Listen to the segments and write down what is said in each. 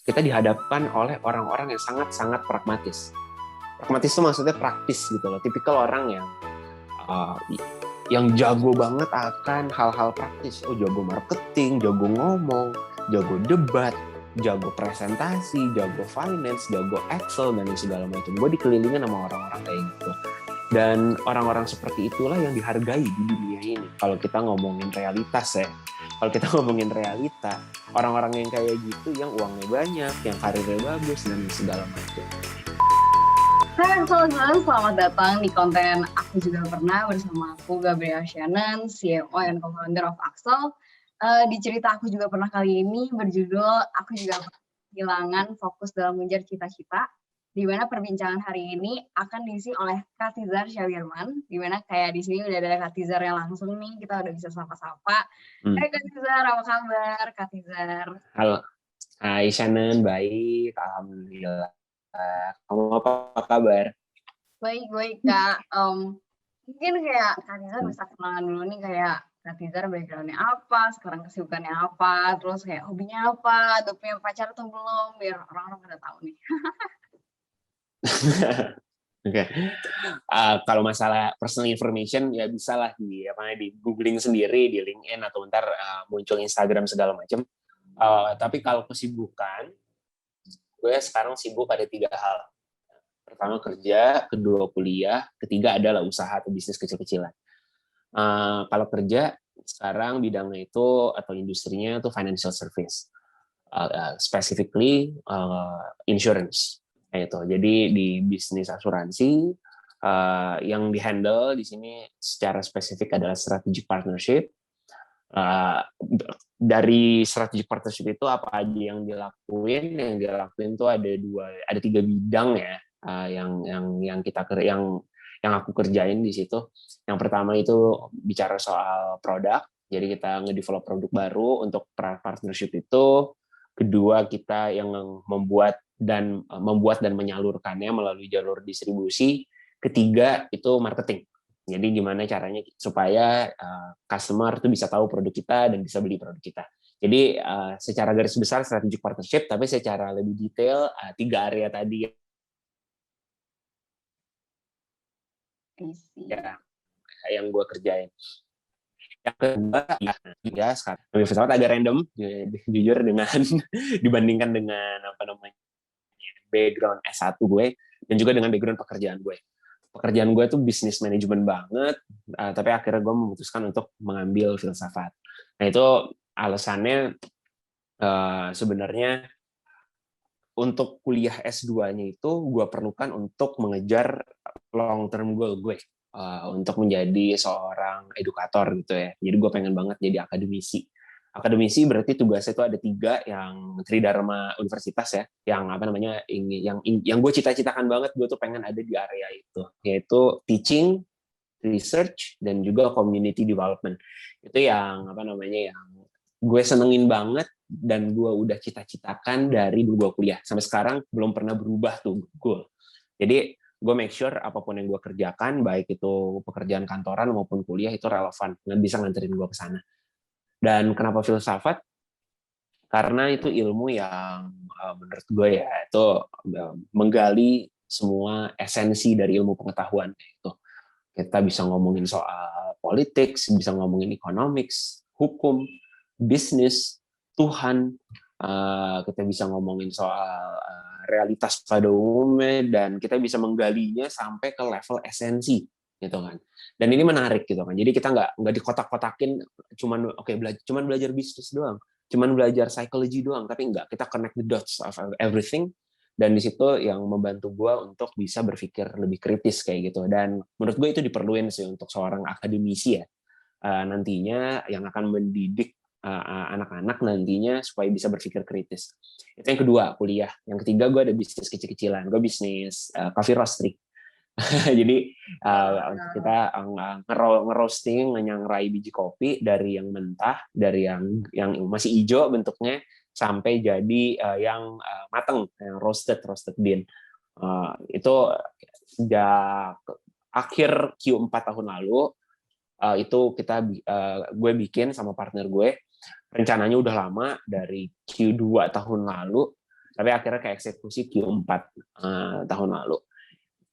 kita dihadapkan oleh orang-orang yang sangat-sangat pragmatis. Pragmatis itu maksudnya praktis gitu loh. Tipikal orang uh, yang jago banget akan hal-hal praktis. Oh, jago marketing, jago ngomong, jago debat, jago presentasi, jago finance, jago Excel, dan segala macam. Gue dikelilingin sama orang-orang kayak gitu. Dan orang-orang seperti itulah yang dihargai di dunia ini. Kalau kita ngomongin realitas ya. Kalau kita ngomongin realita, orang-orang yang kayak gitu, yang uangnya banyak, yang karirnya bagus, dan segala macam. Hai Axel, selamat datang di konten Aku Juga Pernah bersama aku Gabriela Shannon, CMO and co-founder of Axel. Di cerita Aku Juga Pernah kali ini berjudul Aku Juga Pernah Kehilangan Fokus Dalam Mengejar Cita-Cita, di mana perbincangan hari ini akan diisi oleh Katizar Syawirman, di mana kayak di sini udah ada Katizar yang langsung nih, kita udah bisa sapa-sapa. Hai Katizar, apa kabar Katizar? Halo, hai Shannon, baik, alhamdulillah. Kamu apa kabar? Baik-baik Kak. Mungkin kayak Kak Tizar bisa kenalan dulu nih kayak Kak Tizar background-nya apa, sekarang kesibukannya apa, terus kayak hobinya apa, atau punya pacar atau belum, biar orang-orang pada tahu nih. Oke. Kalau masalah personal information ya bisa lah di googling sendiri di LinkedIn atau ntar muncul Instagram segala macam. Tapi kalau kesibukan, gue sekarang sibuk ada 3 hal. Pertama kerja, kedua kuliah, ketiga adalah usaha atau bisnis kecil-kecilan. Kalau kerja sekarang bidangnya itu atau industrinya itu financial service, specifically insurance. Itu. Jadi di bisnis asuransi yang dihandle di sini secara spesifik adalah strategic partnership. Dari strategic partnership itu apa aja yang dilakuin? Yang dilakuin itu ada 3 bidang ya, yang aku kerjain di situ. Yang pertama itu bicara soal produk, jadi kita ngedevelop produk baru untuk partnership itu. Kedua, kita yang membuat dan menyalurkannya melalui jalur distribusi. Ketiga itu marketing. Jadi gimana caranya supaya customer tuh bisa tahu produk kita dan bisa beli produk kita. Jadi secara garis besar strategic partnership, tapi secara lebih detail 3 area tadi ya yang gue kerjain. Yang kedua ya sekarang lebih pesawat agak random jujur dengan dibandingkan dengan apa namanya background S1 gue dan juga dengan background pekerjaan gue. Pekerjaan gue tuh bisnis manajemen banget, tapi akhirnya gue memutuskan untuk mengambil filsafat. Nah itu alasannya sebenarnya untuk kuliah S2-nya itu gue perlukan untuk mengejar long term goal gue, untuk menjadi seorang edukator gitu ya. Jadi gue pengen banget jadi akademisi. Akademisi berarti tugasnya itu ada 3 yang Tridharma Universitas ya, yang apa namanya yang gue cita-citakan banget, gue tuh pengen ada di area itu, yaitu teaching, research, dan juga community development. Itu yang apa namanya yang gue senengin banget dan gue udah cita-citakan dari dulu gue kuliah sampai sekarang belum pernah berubah tuh goal. Jadi gue make sure apapun yang gue kerjakan, baik itu pekerjaan kantoran maupun kuliah, itu relevan, nggak bisa nganterin gue ke sana. Dan kenapa filsafat? Karena itu ilmu yang menurut gue ya itu menggali semua esensi dari ilmu pengetahuan. Itu kita bisa ngomongin soal politik, bisa ngomongin economics, hukum, bisnis, Tuhan, kita bisa ngomongin soal realitas pada umumnya, dan kita bisa menggalinya sampai ke level esensi gitu kan. Dan ini menarik gitu kan. Jadi kita nggak dikotak-kotakin cuman belajar bisnis doang, cuman belajar psychology doang, tapi enggak, kita connect the dots of everything. Dan di situ yang membantu gue untuk bisa berpikir lebih kritis kayak gitu. Dan menurut gue itu diperluin sih untuk seorang akademisi ya, nantinya yang akan mendidik anak-anak nantinya supaya bisa berpikir kritis. Itu yang kedua, kuliah. Yang ketiga, gue ada bisnis kecil-kecilan. Gue bisnis coffee roastery. Jadi kita ngeroasting, nyangrai biji kopi dari yang mentah, dari yang masih hijau bentuknya, sampai jadi yang mateng, yang roasted bean. Itu sejak akhir Q4 tahun lalu, itu gue bikin sama partner gue. Rencananya udah lama, dari Q2 tahun lalu, Tapi akhirnya ke eksekusi Q4 tahun lalu.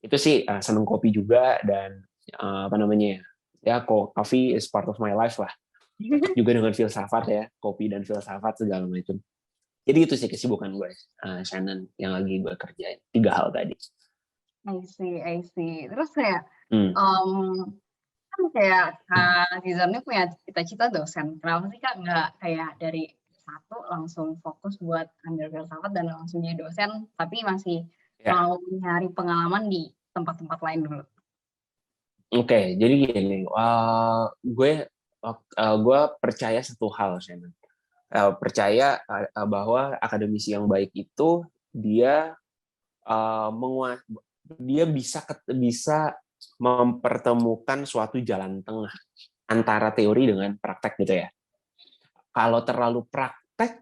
Itu sih seneng kopi juga, dan apa namanya ya, coffee is part of my life lah. Cocok juga dengan filsafat ya, kopi dan filsafat segala macam. Jadi itu sih kesibukan gue, Shannon, yang lagi gue kerjain. 3 hal tadi. I see. Terus kayak, Hmm. kan kayak Kak Tizar ini punya cita-cita dosen. Kenapa sih Kak nggak kayak dari satu langsung fokus buat ambil filsafat dan langsung jadi dosen, tapi masih Ya. mau nyari pengalaman di tempat-tempat lain dulu? Oke, jadi gini, gue percaya satu hal, Shannon. Percaya bahwa akademisi yang baik itu dia dia bisa mempertemukan suatu jalan tengah antara teori dengan praktek gitu ya. Kalau terlalu praktek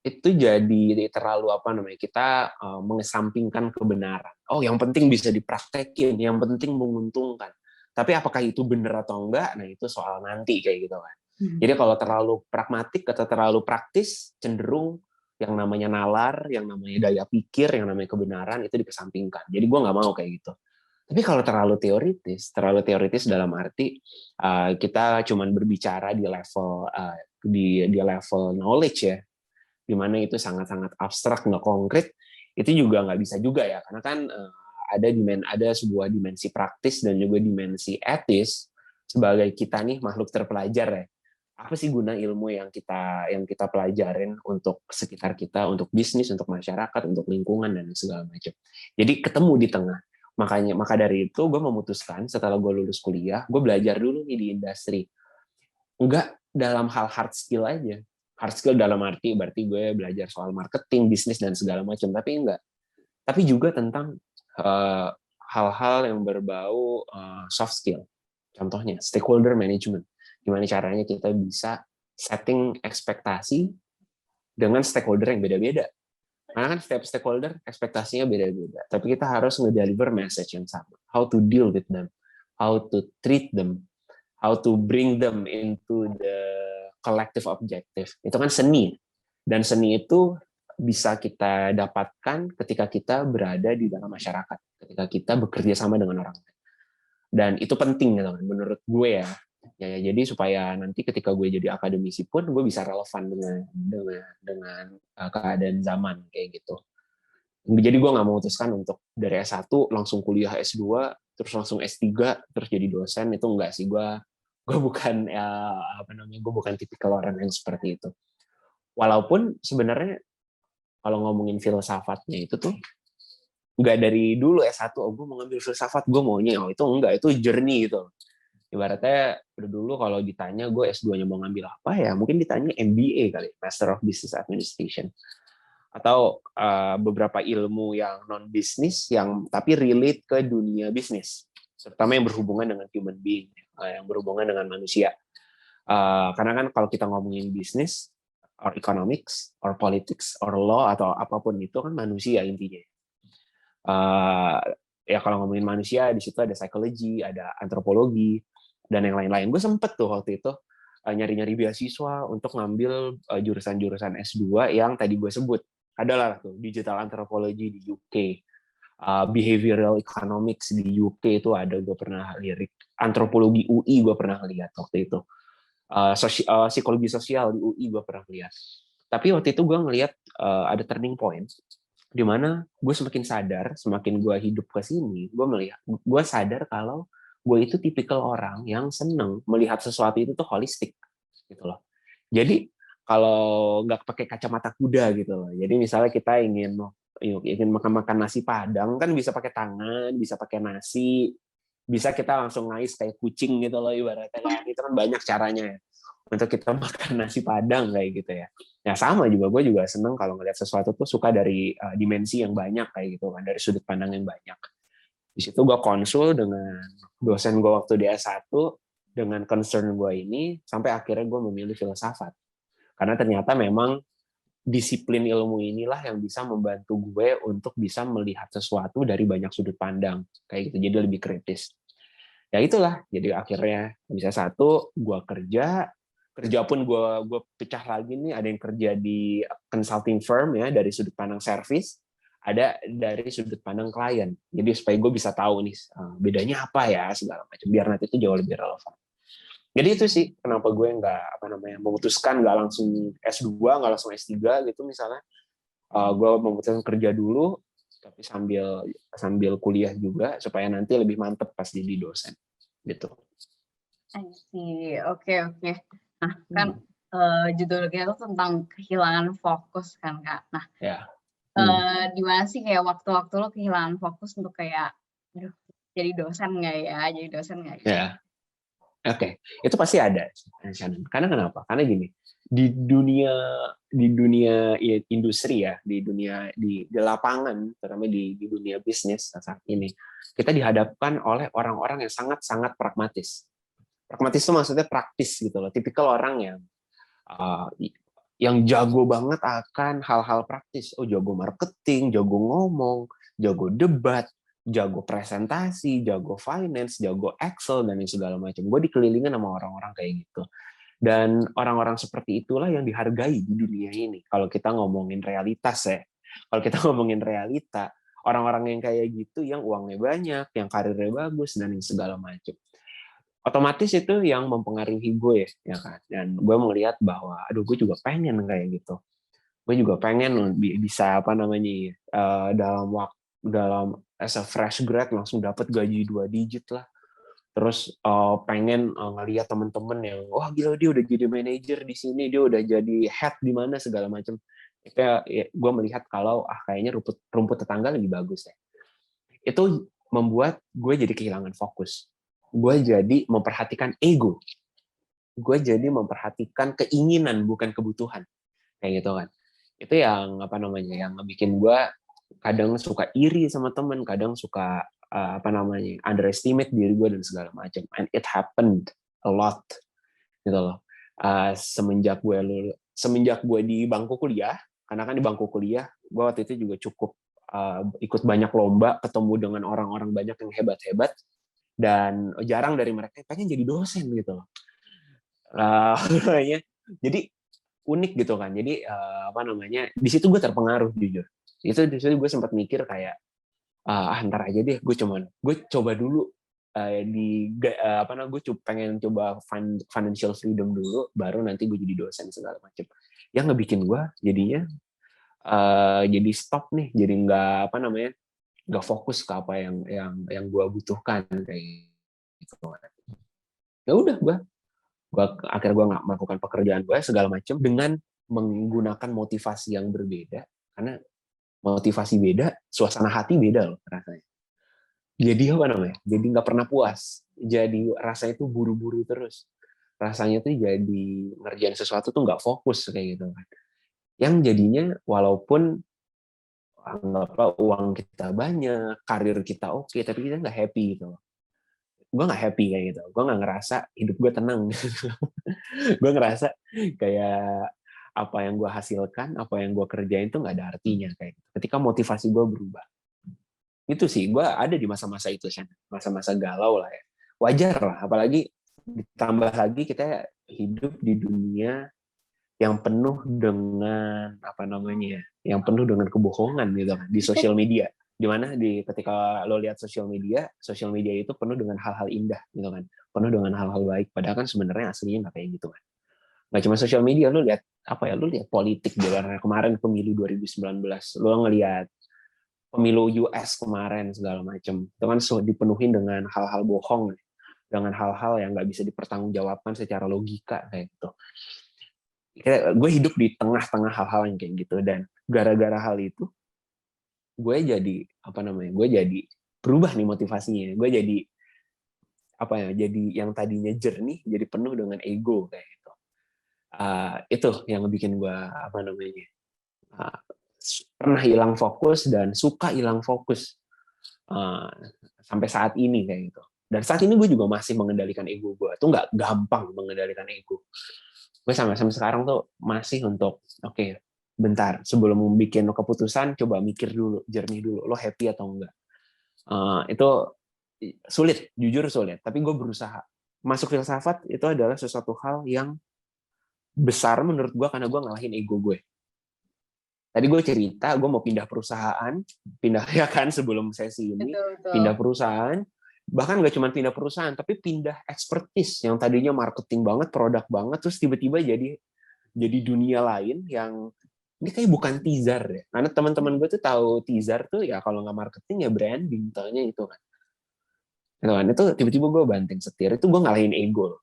itu jadi terlalu kita mengesampingkan kebenaran. Oh, yang penting bisa dipraktekin, yang penting menguntungkan. Tapi apakah itu benar atau enggak? Nah, itu soal nanti kayak gitu kan. Jadi kalau terlalu pragmatik atau terlalu praktis, cenderung yang namanya nalar, yang namanya daya pikir, yang namanya kebenaran itu dikesampingkan. Jadi gue nggak mau kayak gitu. Tapi kalau terlalu teoritis dalam arti kita cuman berbicara di level di level knowledge ya, di mana itu sangat-sangat abstrak, nggak konkret, itu juga nggak bisa juga ya, karena kan ada sebuah dimensi praktis dan juga dimensi etis sebagai kita nih makhluk terpelajar ya. Apa sih guna ilmu yang kita pelajarin untuk sekitar kita, untuk bisnis, untuk masyarakat, untuk lingkungan dan segala macam. Jadi ketemu di tengah. Maka dari itu gue memutuskan setelah gue lulus kuliah, gue belajar dulu nih di industri. Enggak dalam hal hard skill aja. Hard skill dalam arti berarti gue belajar soal marketing, bisnis dan segala macam, tapi enggak. Tapi juga tentang hal-hal yang berbau soft skill. Contohnya stakeholder management. Gimana caranya kita bisa setting ekspektasi dengan stakeholder yang beda-beda. Karena kan setiap stakeholder ekspektasinya beda-beda. Tapi kita harus nge-deliver message yang sama. How to deal with them. How to treat them. How to bring them into the collective objective. Itu kan seni. Dan seni itu bisa kita dapatkan ketika kita berada di dalam masyarakat. Ketika kita bekerja sama dengan orang lain. Dan itu penting gitu kan, menurut gue ya. Jadi supaya nanti ketika gue jadi akademisi pun gue bisa relevan dengan keadaan zaman kayak gitu. Jadi gue nggak memutuskan untuk dari S1 langsung kuliah S2 terus langsung S3 terus jadi dosen, itu enggak sih. Gue bukan gue bukan tipikal orang yang seperti itu. Walaupun sebenarnya kalau ngomongin filsafatnya itu tuh nggak dari dulu S1 gue mau ngambil filsafat, gue maunya itu enggak, itu journey gitu. Ibaratnya dulu kalau ditanya gue S2-nya mau ngambil apa ya, mungkin ditanya MBA kali, Master of Business Administration. Atau beberapa ilmu yang non-bisnis, yang tapi relate ke dunia bisnis. Terutama yang berhubungan dengan human being, yang berhubungan dengan manusia. Karena kan kalau kita ngomongin bisnis, or economics, or politics, or law, atau apapun itu kan manusia intinya. Ya kalau ngomongin manusia, di situ ada psikologi, ada antropologi, dan yang lain-lain. Gue sempet tuh waktu itu nyari-nyari beasiswa untuk ngambil jurusan-jurusan S2 yang tadi gue sebut. Adalah tuh digital anthropology di UK, behavioral economics di UK itu ada, gue pernah lirik. Antropologi UI gue pernah lihat waktu itu. Psikologi sosial di UI gue pernah lihat. Tapi waktu itu gue ngelihat ada turning point di mana gue semakin sadar, semakin gue hidup ke sini, gue sadar kalau gue itu tipikal orang yang seneng melihat sesuatu itu tuh holistik gitu loh. Jadi kalau nggak pakai kacamata kuda gitu loh. Jadi misalnya kita ingin makan nasi Padang kan bisa pakai tangan, bisa pakai nasi, bisa kita langsung ngais kayak kucing gitu loh ibaratnya kan. Itu kan banyak caranya untuk kita makan nasi Padang kayak gitu ya. Nah sama juga, gue juga seneng kalau ngeliat sesuatu tuh suka dari dimensi yang banyak kayak gitu kan, dari sudut pandang yang banyak. Di situ gue konsul dengan dosen gue waktu di S1 dengan concern gue ini, sampai akhirnya gue memilih filsafat. Karena ternyata memang disiplin ilmu inilah yang bisa membantu gue untuk bisa melihat sesuatu dari banyak sudut pandang kayak gitu, jadi lebih kritis. Ya itulah, jadi akhirnya bisa S1 gue kerja, kerja pun gue pecah lagi nih, ada yang kerja di consulting firm ya dari sudut pandang service, ada dari sudut pandang klien. Jadi supaya gue bisa tahu nih bedanya apa ya segala macam, biar nanti itu jauh lebih relevan. Jadi itu sih kenapa gue nggak memutuskan nggak langsung S2, nggak langsung S3 gitu misalnya. Gue memutuskan kerja dulu, tapi sambil kuliah juga supaya nanti lebih mantep pas jadi dosen gitu. I see. Oke. Nah, kan judulnya itu tentang kehilangan fokus kan, Kak. Nah, Ya. di mana sih kayak waktu-waktu lo kehilangan fokus untuk kayak, aduh, jadi dosen nggak ya? Jadi dosen nggak ya? Ya. Oke, itu pasti ada, Shannon. Karena kenapa? Karena gini, di dunia industri ya, di lapangan, terutama di dunia bisnis saat ini, kita dihadapkan oleh orang-orang yang sangat-sangat pragmatis. Pragmatis itu maksudnya praktis gitu loh. Tipikal orang uh, yang jago banget akan hal-hal praktis. Oh, jago marketing, jago ngomong, jago debat, jago presentasi, jago finance, jago Excel, dan segala macam. Gue dikelilingin sama orang-orang kayak gitu. Dan orang-orang seperti itulah yang dihargai di dunia ini. Kalau kita ngomongin realitas ya. Kalau kita ngomongin realita, orang-orang yang kayak gitu, yang uangnya banyak, yang karirnya bagus, dan segala macam. Otomatis itu yang mempengaruhi gue ya kan. Dan gue melihat bahwa, aduh gue juga pengen kayak gitu. Gue juga pengen bisa dalam as a fresh grad langsung dapat gaji 2 digit lah. Terus pengen ngelihat teman-teman yang wah gila dia udah jadi manajer di sini, dia udah jadi head di mana segala macam. Itu ya, gue melihat kalau kayaknya rumput tetangga lebih bagus ya. Itu membuat gue jadi kehilangan fokus. Gue jadi memperhatikan ego. Gue jadi memperhatikan keinginan bukan kebutuhan. Kayak gitu kan. Itu yang yang bikin gue kadang suka iri sama temen, kadang suka underestimate diri gue dan segala macam. And it happened a lot gitu loh. Semenjak gue di bangku kuliah, karena kan di bangku kuliah gue waktu itu juga cukup ikut banyak lomba, ketemu dengan orang-orang banyak yang hebat-hebat, dan jarang dari mereka pengen jadi dosen gitu loh. Jadi unik gitu kan. Jadi di situ gue terpengaruh jujur. Di situ gue sempat mikir kayak ntar aja deh, gue coba dulu gue pengen coba financial freedom dulu, baru nanti gue jadi dosen segala macam. Yang ngebikin gue jadinya jadi stop nih, jadi nggak fokus ke apa yang gue butuhkan kayak gitu. Ya udah akhirnya gue nggak melakukan pekerjaan gue segala macam dengan menggunakan motivasi yang berbeda, karena motivasi beda, suasana hati beda loh rasanya. Jadi jadi nggak pernah puas, jadi rasanya itu buru-buru terus, rasanya tuh jadi ngerjain sesuatu tuh nggak fokus kayak gitu kan. Yang jadinya walaupun anggaplah uang kita banyak, karir kita oke, tapi kita nggak happy gitu. Gue nggak happy kayak gitu, gue nggak ngerasa hidup gue tenang. Gue ngerasa kayak apa yang gue hasilkan, apa yang gue kerjain tuh nggak ada artinya kayak gitu. Ketika motivasi gue berubah. Itu sih, gue ada di masa-masa itu, masa-masa galau lah ya. Wajar lah, apalagi ditambah lagi kita hidup di dunia yang penuh dengan yang penuh dengan kebohongan gitu kan, di sosial media. Dimana ketika lo lihat sosial media itu penuh dengan hal-hal indah gitu kan, penuh dengan hal-hal baik. Padahal kan sebenarnya aslinya nggak kayak gitu kan. Nggak cuma sosial media, lo lihat lo lihat politik di luar kemarin pemilu 2019, lo ngelihat pemilu US kemarin segala macam, itu kan dipenuhi dengan hal-hal bohong, dengan hal-hal yang nggak bisa dipertanggungjawabkan secara logika kayak gitu. Gue hidup di tengah-tengah hal-hal yang kayak gitu, dan gara-gara hal itu gue jadi gue jadi berubah nih motivasinya. Gue jadi jadi yang tadinya jernih jadi penuh dengan ego kayak gitu. Itu yang bikin gue pernah hilang fokus dan suka hilang fokus sampai saat ini kayak gitu. Dan saat ini gue juga masih mengendalikan ego gue. Itu nggak gampang mengendalikan ego. Gue sampai sekarang tuh masih untuk bentar sebelum membuat keputusan, coba mikir dulu, jernih dulu, lo happy atau enggak. Itu sulit, jujur sulit. Tapi gue berusaha. Masuk filsafat itu adalah sesuatu hal yang besar menurut gue karena gue ngalahin ego gue. Tadi gue cerita, gue mau pindah perusahaan, pindah ya kan sebelum sesi ini, Betul, betul. pindah perusahaan, bahkan gak cuma pindah perusahaan, tapi pindah expertise yang tadinya marketing banget, produk banget, terus tiba-tiba jadi dunia lain yang ini kayak bukan teaser ya. Karena teman-teman gue tuh tahu teaser tuh ya kalau nggak marketing ya branding, taunya itu kan. Itu tiba-tiba gue banting setir, itu gue ngalahin ego loh.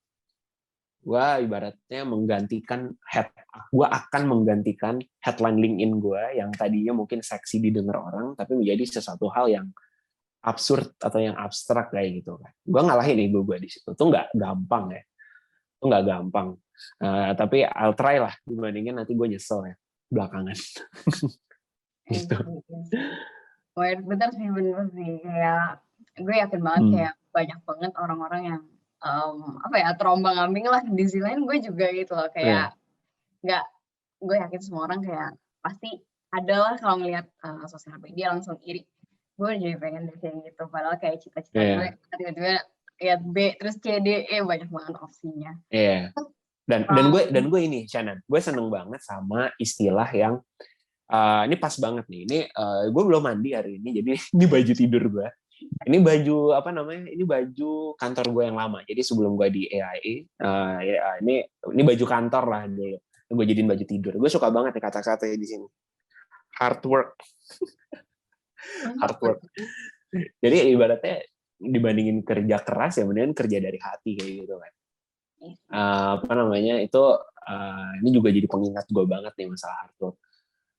Gue ibaratnya gue akan menggantikan headline LinkedIn gue yang tadinya mungkin seksi didengar orang, tapi menjadi sesuatu hal yang absurd atau yang abstrak kayak gitu kan. Gue ngalahin ego gue di situ. Itu nggak gampang ya. Itu nggak gampang. Tapi I'll try lah, dibandingin nanti gue nyesel ya belakangan. Gitu. Bener sih, kayak gue yakin banget kayak banyak banget orang-orang yang terombang-ambing lah. Di sisi lain gue juga gitu loh, kayak nggak, gue yakin semua orang kayak pasti adalah kalau ngelihat sosial media langsung iri, gue jadi pengen deh kayak gitu, padahal kayak cita-cita gue tiba-tiba lihat B terus C D E banyak banget opsinya. Dan gue ini Shannon, gue seneng banget sama istilah yang ini pas banget nih. Ini gue belum mandi hari ini, jadi ini baju tidur gue. Ini baju apa namanya? Ini baju kantor gue yang lama. Jadi sebelum gue di AIA, ini baju kantor lah dulu. Gue jadiin baju tidur. Gue suka banget nih kata-kata di sini. Hard work. Hard work. Jadi ibaratnya dibandingin kerja keras ya mendingan kerja dari hati kayak gitu kan. Apa namanya? Itu ini juga jadi pengingat gue banget nih masalah hard work.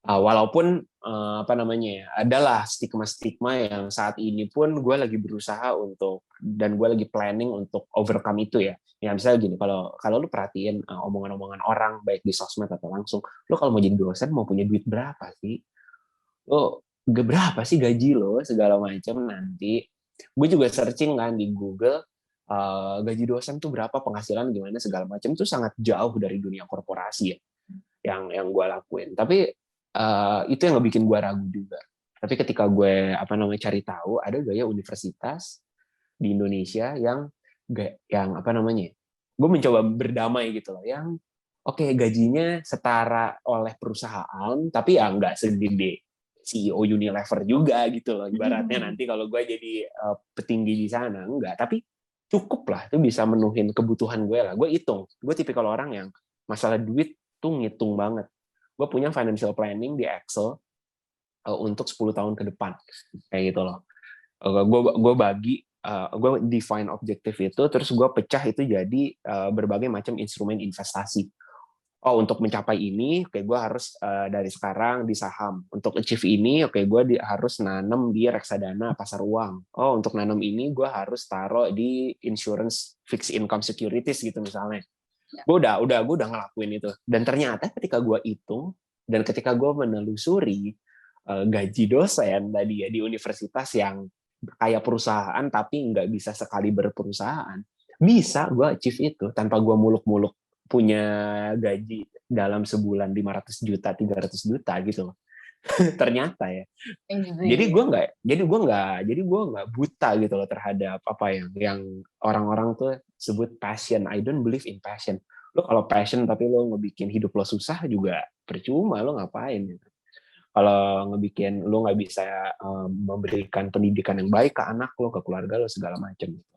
Walaupun apa namanya ya, adalah stigma-stigma yang saat ini pun gue lagi berusaha untuk, dan gue lagi planning untuk overcome itu ya. Ya misalnya gini, kalau lu perhatiin omongan-omongan orang baik di sosmed atau langsung, lu kalau mau jadi dosen mau punya duit berapa sih? Lu berapa sih gaji lo segala macam nanti. Gue juga searching kan di Google gaji dosen tuh berapa, penghasilan gimana segala macam, itu sangat jauh dari dunia korporasi ya yang gue lakuin. Tapi itu yang bikin gue ragu juga. Tapi ketika gue cari tahu, ada gaya universitas di Indonesia yang apa namanya, gue mencoba berdamai gitu loh, yang oke, gajinya setara oleh perusahaan, tapi ya nggak segede CEO Unilever juga gitu loh. Ibaratnya nanti kalau gue jadi petinggi di sana, enggak. Tapi cukup lah, itu bisa menuhin kebutuhan gue lah. Gue hitung, gue tipikal orang yang masalah duit tuh ngitung banget. Gue punya financial planning di Excel untuk 10 tahun ke depan kayak gitu loh. Gue define objektif itu, terus gue pecah itu jadi berbagai macam instrumen investasi. Untuk mencapai ini, oke, gue harus dari sekarang di saham. Untuk achieve ini, oke, gue harus nanam di reksadana pasar uang. Untuk nanam ini gue harus taruh di insurance fixed income securities gitu misalnya. Gue udah ngelakuin itu, dan ternyata ketika gue hitung dan ketika gue menelusuri gaji dosen tadi ya di universitas yang kayak perusahaan tapi nggak bisa sekali berperusahaan, bisa gue achieve itu tanpa gue muluk-muluk punya gaji dalam sebulan 500 juta 300 juta gitu loh. Ternyata ya. Jadi gue nggak buta gitu loh terhadap apa yang orang-orang tuh sebut passion. I don't believe in passion. Lo kalau passion tapi lo ngebikin hidup lo susah juga percuma, lo ngapain gitu. Kalau ngebikin lo nggak bisa memberikan pendidikan yang baik ke anak lo, ke keluarga lo, segala macam gitu.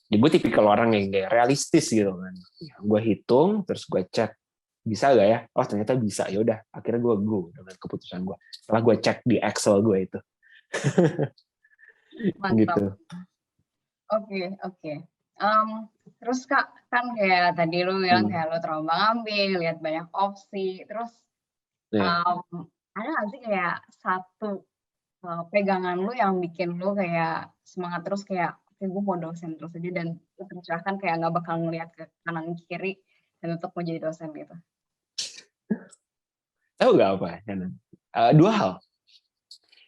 Jadi gue tipikal orang yang kayak realistis gitu kan. Gue hitung terus gue cek bisa gak ya? Ternyata bisa. Ya udah, akhirnya gue go dengan keputusan gue. Setelah gue cek di Excel gue itu. Mantap. Gitu. Oke. Terus Kak, kan kayak tadi lu bilang kayak lu terombang-ambing, lihat banyak opsi, terus ada nggak sih kayak satu pegangan lu yang bikin lu kayak semangat terus kayak oke, gue mau dosen terus aja, dan lu tercerahkan kayak nggak bakal ngeliat ke kanan kiri dan tetap mau jadi dosen gitu? Tahu nggak apa? Dua hal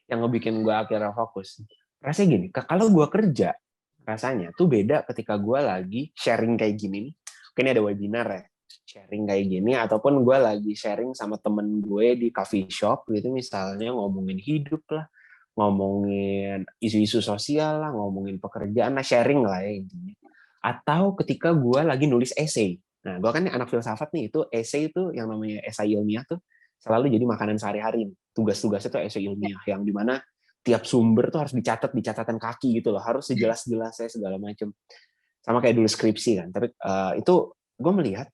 yang ngebikin gue akhirnya fokus. Rasanya gini, kalau gue kerja, rasanya tuh beda ketika gue lagi sharing kayak gini nih. Ini ada webinar ya, sharing kayak gini, ataupun gue lagi sharing sama temen gue di coffee shop gitu misalnya, ngomongin hidup lah, ngomongin isu-isu sosial lah, ngomongin pekerjaan lah, sharing lah ya intinya. Atau ketika gue lagi nulis essay. Nah, gue kan anak filsafat nih, itu essay itu yang namanya esai ilmiah tuh selalu jadi makanan sehari-hari. Tugas-tugasnya tuh essay Ya. ilmiah yang dimana tiap sumber tuh harus dicatat di catatan kaki gitu loh, harus sejelas-jelasnya segala macam. Sama kayak dulu skripsi kan. Tapi itu gue melihat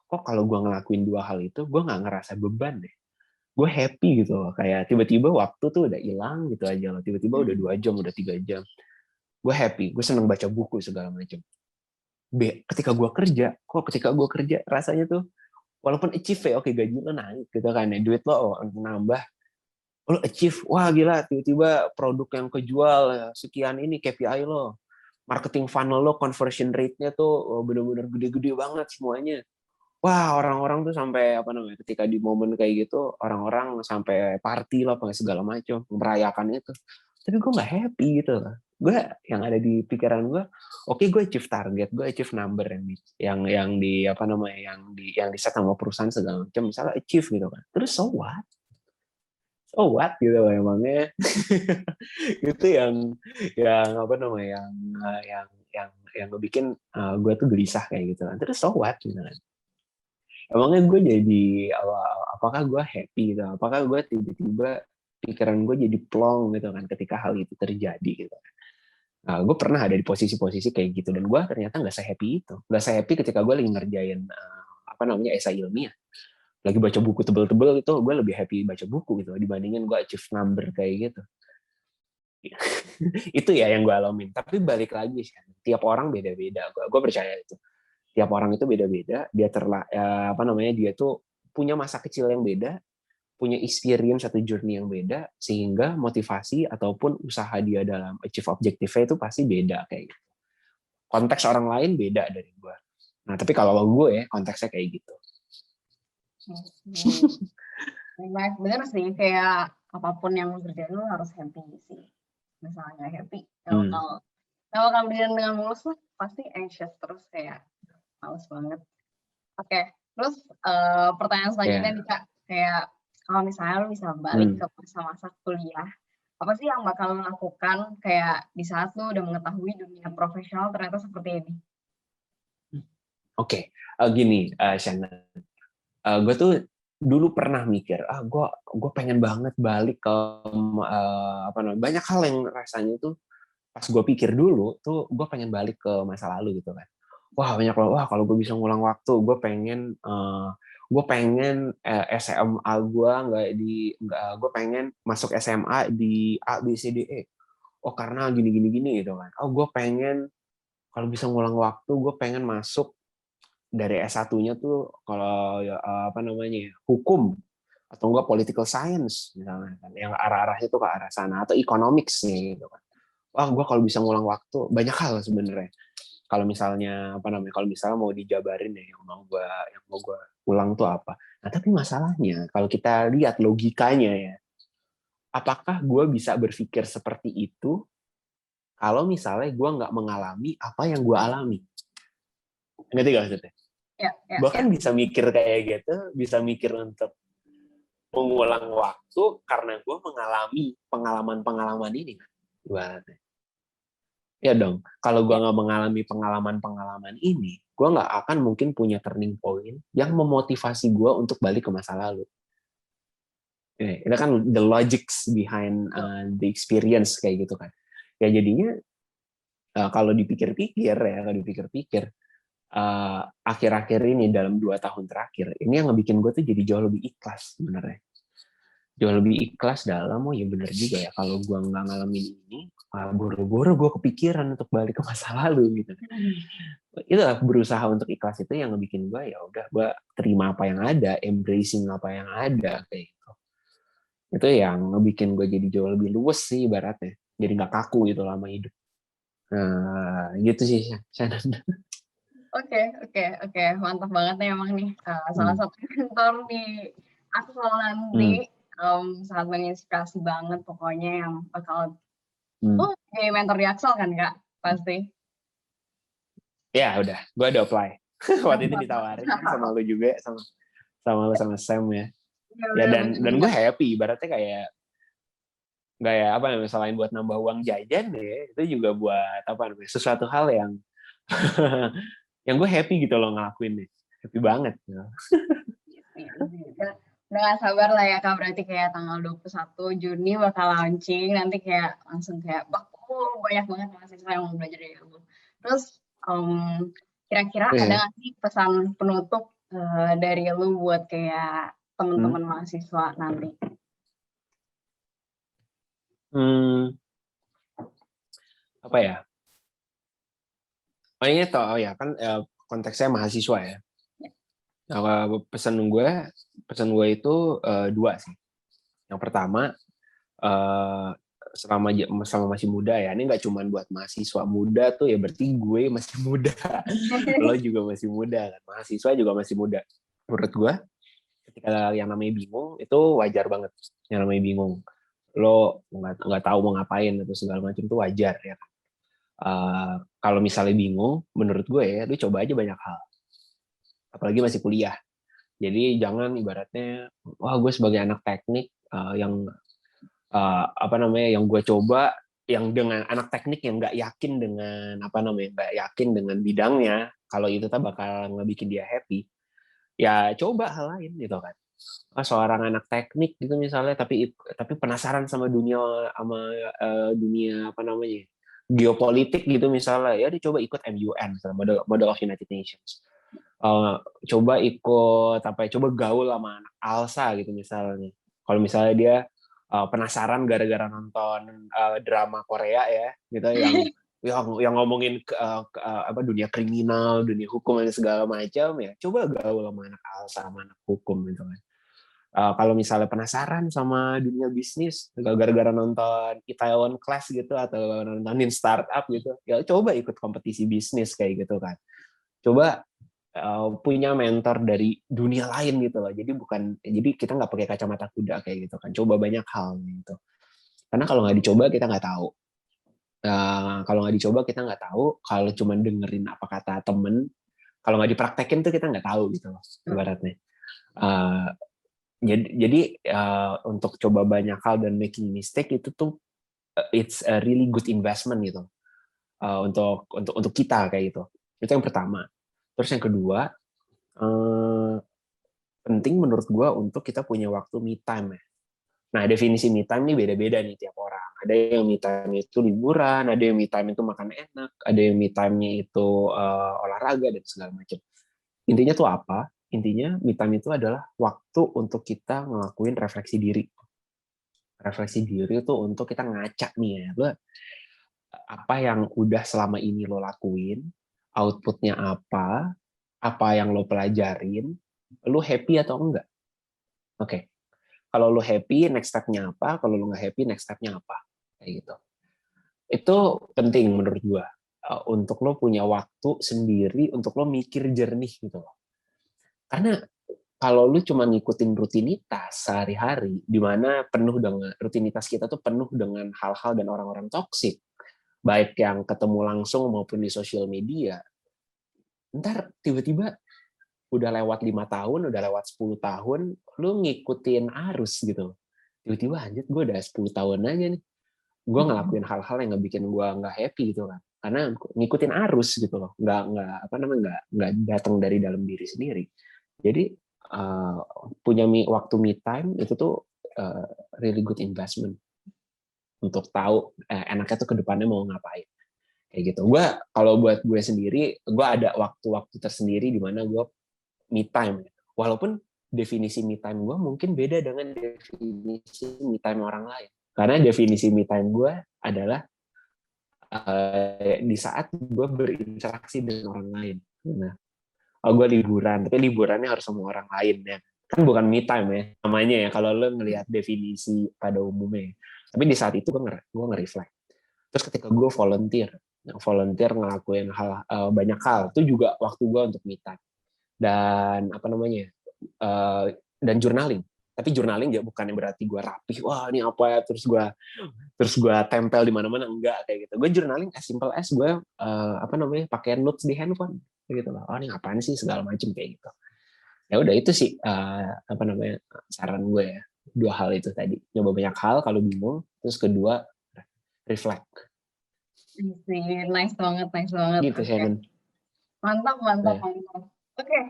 kok kalau gue ngelakuin dua hal itu gue nggak ngerasa beban deh. Gue happy gitu loh, kayak tiba-tiba waktu tuh udah hilang gitu aja loh, tiba-tiba udah 2 jam, udah 3 jam, gue happy, gue seneng baca buku segala macam. Ketika gue kerja rasanya tuh walaupun achieve ya, oke gaji lo naik gitu kan ya, duit lo nambah, lo achieve, wah gila, tiba-tiba produk yang kejual sekian ini KPI lo, marketing funnel lo, conversion rate-nya tuh bener-bener gede-gede banget semuanya. Wah, orang-orang tuh sampai apa namanya, ketika di momen kayak gitu orang-orang sampai party lah pakai segala macam merayakan itu, tapi gue nggak happy gitu loh. Gue yang ada di pikiran gue, oke gue achieve target, gue achieve number yang di apa namanya, yang di set sama perusahaan segala macam, misalnya achieve gitu kan, terus so what gitu loh emangnya. Itu yang apa namanya, yang ngebikin gue tuh gelisah kayak gitu kan, terus so what gitu kan. Emangnya gue jadi apakah gue happy gitu, apakah gue tiba-tiba pikiran gue jadi plong gitu kan ketika hal itu terjadi gitu. Nah, gue pernah ada di posisi-posisi kayak gitu dan gue ternyata nggak se-happy itu, nggak se-happy ketika gue lagi ngerjain apa namanya esai ilmiah, lagi baca buku tebel-tebel, itu gue lebih happy baca buku gitu dibandingin gue achieve number kayak gitu. Itu ya yang gue alamin, tapi balik lagi kan tiap orang beda-beda, gue percaya itu tiap orang itu beda-beda, apa namanya, dia tuh punya masa kecil yang beda, punya experience atau journey yang beda, sehingga motivasi ataupun usaha dia dalam achieve objektifnya itu pasti beda kayak gitu. Konteks orang lain beda dari gue. Nah, tapi kalau gue ya konteksnya kayak gitu. Bener sih, kayak apapun yang lo kerjain lo harus happy sih. Misalnya happy, kalau kamu dengan mulus lo pasti anxious terus, kayak males banget. Oke, terus pertanyaan selanjutnya nih Kak, kayak kalau misalnya lo bisa balik ke masa-masa kuliah, apa sih yang bakal lo lakukan kayak di saat lo udah mengetahui dunia profesional ternyata seperti ini? Oke, gini, Shanna, gue tuh dulu pernah mikir, gue pengen banget balik ke apa namanya, banyak hal yang rasanya tuh pas gue pikir dulu tuh gue pengen balik ke masa lalu gitu kan. Wah kalau gue bisa ngulang waktu, gue pengen SMA gue pengen masuk SMA di A B C D E. Oh karena gini gitu kan. Oh gue pengen kalau bisa ngulang waktu, gue pengen masuk dari S1-nya tuh kalau apa namanya, hukum atau enggak political science misalnya kan, yang arah-arahnya tuh ke arah sana, atau economics nih gitu kan. Wah, gue kalau bisa ngulang waktu banyak hal sebenarnya. Kalau misalnya apa namanya, kalau misalnya mau dijabarin ya yang mau gue ulang tuh apa. Nah, tapi masalahnya kalau kita lihat logikanya ya, apakah gue bisa berpikir seperti itu kalau misalnya gue nggak mengalami apa yang gue alami? Ngerti gak maksudnya? Ya. Gue kan bisa mikir kayak gitu, bisa mikir untuk mengulang waktu karena gue mengalami pengalaman-pengalaman ini. Ya dong, kalau gue nggak mengalami pengalaman-pengalaman ini, gue nggak akan mungkin punya turning point yang memotivasi gue untuk balik ke masa lalu. Itu kan the logics behind the experience kayak gitu kan. Ya jadinya kalau dipikir-pikir akhir-akhir ini dalam 2 tahun terakhir, ini yang ngebikin gue tuh jadi jauh lebih ikhlas sebenarnya. Jauh lebih ikhlas dalam, oh ya bener juga ya, kalau gue nggak ngalamin ini, buru-buru gue kepikiran untuk balik ke masa lalu gitu. Itu berusaha untuk ikhlas itu yang ngebikin gue, ya udah gue terima apa yang ada, embracing apa yang ada kayak gitu. Itu yang ngebikin gue jadi jauh lebih luwes sih ibaratnya, jadi nggak kaku gitu lama hidup. Nah gitu sih Shannon. Oke, mantap banget nih emang nih, salah satu mentor di Axel nanti, sangat menginspirasi banget pokoknya yang bakal jadi mentor di Axel kan Kak, pasti? Ya udah, gue ada apply. Waktu itu ditawarin kan sama lu juga, sama lu sama Sam ya. Ya dan gue happy, ibaratnya kayak apa namanya, selain buat nambah uang jajan ya, itu juga buat apa namanya, sesuatu hal yang yang gue happy gitu loh ngelakuin nih. happy banget. Ya. Udah gak sabar lah ya Kak, berarti kayak tanggal 21 Juni bakal launching, nanti kayak langsung kayak banyak banget mahasiswa yang mau belajar dari lu. Terus kira-kira ada gak sih pesan penutup dari lu buat kayak teman-teman mahasiswa nanti? Apa ya? Oh ini tau ya kan konteksnya mahasiswa ya. Pesan gue itu dua sih. Yang pertama, selama masih muda ya, ini nggak cuma buat mahasiswa muda tuh ya, berarti gue masih muda, lo juga masih muda kan, mahasiswa juga masih muda. Menurut gue, ketika yang namanya bingung itu wajar banget. Yang namanya bingung, lo nggak tahu mau ngapain atau segala macam itu wajar ya. Kalau misalnya bingung, menurut gue ya, lo coba aja banyak hal. Apalagi masih kuliah. Jadi jangan ibaratnya, wah gue sebagai anak teknik yang gue coba, yang dengan anak teknik yang nggak yakin dengan bidangnya, kalau itu tuh bakal ngebikin dia happy, ya coba hal lain gitu kan. Seorang anak teknik gitu misalnya, tapi penasaran sama dunia geopolitik gitu misalnya, ya dia coba ikut MUN, Model of United Nations. Coba gaul sama anak ALSA gitu misalnya. Kalau misalnya dia penasaran gara-gara nonton drama Korea ya, gitu yang ngomongin dunia kriminal, dunia hukum dan segala macam ya, coba gaul sama anak ALSA, sama anak hukum gitu kan. Kalau misalnya penasaran sama dunia bisnis, gara-gara nonton Itaewon Class gitu atau nontonin startup gitu, ya coba ikut kompetisi bisnis kayak gitu kan. Coba punya mentor dari dunia lain gitu loh. Jadi kita nggak pakai kacamata kuda kayak gitu kan. Coba banyak hal gitu. Karena kalau nggak dicoba kita nggak tahu. Kalau nggak dicoba kita nggak tahu. Kalau cuma dengerin apa kata temen, kalau nggak dipraktekin tuh kita nggak tahu gitu loh ibaratnya. Jadi untuk coba banyak hal dan making mistake itu tuh it's a really good investment gitu untuk kita kayak gitu. Itu yang pertama. Terus yang kedua, penting menurut gue untuk kita punya waktu me time ya. Nah, definisi me time ini beda-beda nih tiap orang. Ada yang me time itu liburan, ada yang me time itu makan enak, ada yang me time-nya itu olahraga dan segala macam. Intinya tuh apa? Intinya me time itu adalah waktu untuk kita ngelakuin refleksi diri. Refleksi diri itu untuk kita ngaca nih ya, lo apa yang udah selama ini lo lakuin, outputnya apa yang lo pelajarin, lo happy atau enggak? Oke. Kalau lo happy, next step-nya apa? Kalau lo nggak happy, next step-nya apa? Kayak gitu. Itu penting menurut gua. Untuk lo punya waktu sendiri, untuk lo mikir jernih gitu loh. Karena kalau lo cuma ngikutin rutinitas sehari-hari, di mana rutinitas kita tuh penuh dengan hal-hal dan orang-orang toksik, baik yang ketemu langsung maupun di sosial media, ntar tiba-tiba udah lewat 5 tahun, udah lewat 10 tahun, lu ngikutin arus gitu. Tiba-tiba anjir gue udah 10 tahun aja nih. Gue ngelakuin hal-hal yang bikin gue nggak happy gitu kan. Karena ngikutin arus gitu loh. Nggak datang dari dalam diri sendiri. Jadi punya waktu me time itu tuh really good investment. Untuk tahu enaknya tuh ke depannya mau ngapain. Kayak gitu. Kalau buat gue sendiri, gue ada waktu-waktu tersendiri di mana gue me time. Walaupun definisi me time gue mungkin beda dengan definisi me time orang lain. Karena definisi me time gue adalah di saat gue berinteraksi dengan orang lain. Nah, gue liburan, tapi liburannya harus sama orang lain ya. Kan bukan me time ya, namanya ya kalau lo ngelihat definisi pada umumnya. Tapi di saat itu gue nge-reflect. Terus ketika gue volunteer ngelakuin banyak hal, itu juga waktu gue untuk me time. Dan dan journaling. Tapi journaling ya bukan yang berarti gue rapih, wah ini apa ya, terus gue tempel di mana-mana, enggak kayak gitu. Gue journaling as simple as gue pakai notes di handphone gitu loh. Oh ini apaan sih segala macam kayak gitu. Ya udah itu sih saran gue ya. Dua hal itu tadi. Nyoba banyak hal kalau bingung, terus kedua reflect. Nice banget. Gitu Shannon. Mantap. Oke.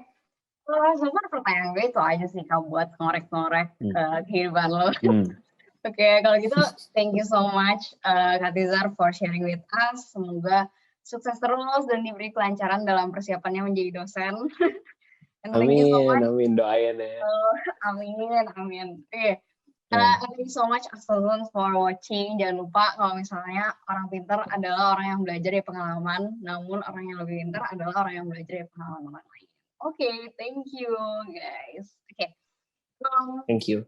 So far pertanyaan gue itu aja sih Kak, buat ngorek-ngorek kehidupan lo. Hmm. Oke, kalau gitu thank you so much Kak Tizar for sharing with us. Semoga sukses terus dan diberi kelancaran dalam persiapannya menjadi dosen. And thank you so much. Amin, doain ya. Amin. Oke. Thank you so much Axelson for watching. Jangan lupa kalau misalnya orang pintar adalah orang yang belajar dari pengalaman, namun orang yang lebih pintar adalah orang yang belajar dari pengalaman orang lain. Oke, thank you guys. Oke. Thank you.